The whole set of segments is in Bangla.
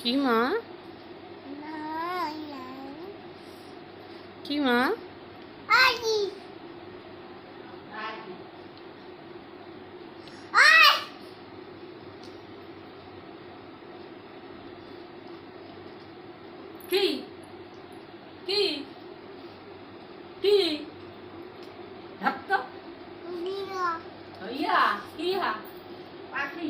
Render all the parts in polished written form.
কি মা? কি মা? কি কি কি ঢাকতো ইয়া কি হা পাখি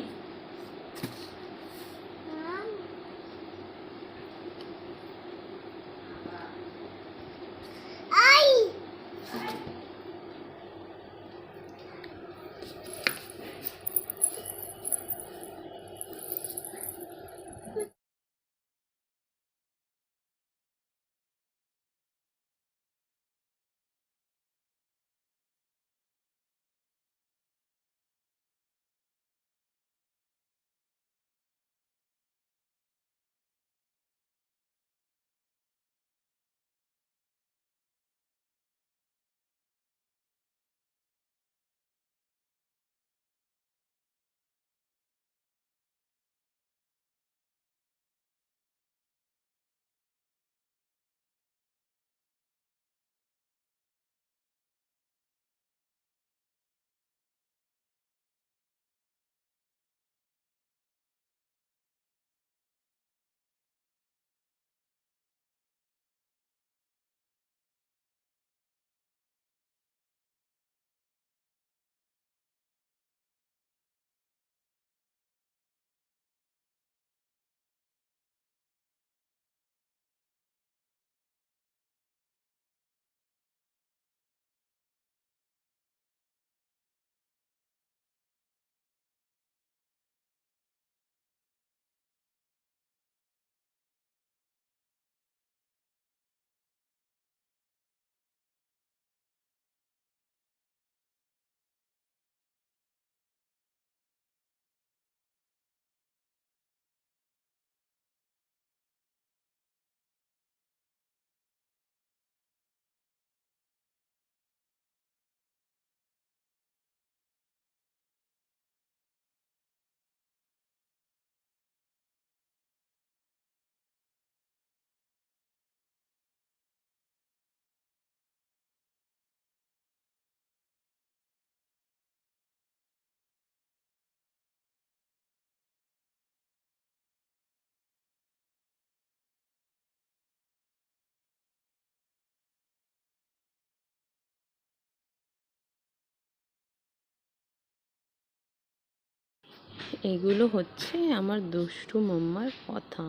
এগুলো হচ্ছে আমার দুষ্টু মাম্মার কথা।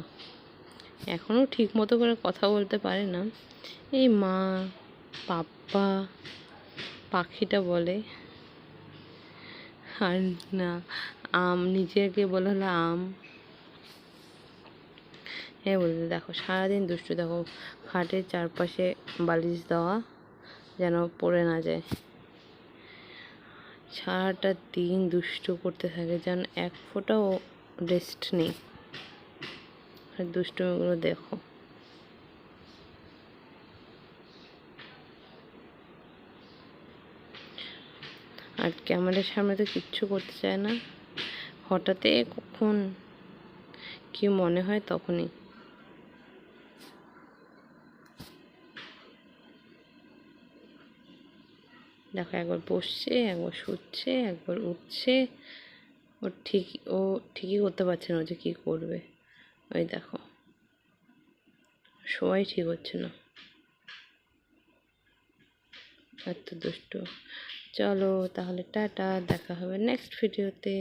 এখনও ঠিক মতো করে কথা বলতে পারে না। এই মা পাপ্পা পাখিটা বলে, আর না আম নিজেকে বলে হলো আম। হ্যাঁ বলতে দেখো সারাদিন দুষ্টু। দেখো খাটের চারপাশে বালিশ দেওয়া যেন পড়ে না যায়। সারাটা দিন দুষ্টু করতে থাকে, যেন এক ফোঁটাও রেস্ট নেই। আর দুষ্টুমিগুলো দেখো। আর ক্যামেরার সামনে তো কিচ্ছু করতে চায় না। হঠাৎ কখন কি মনে হয় তখনই। দেখো একবার বসছে, একবার শুচ্ছে, একবার উঠছে। ও ঠিকই করতে পারছে না যে কি করবে। ওই দেখো সবাই ঠিক হচ্ছে না, এত দুষ্টু। চলো তাহলে টাটা, দেখা হবে নেক্সট ভিডিওতে।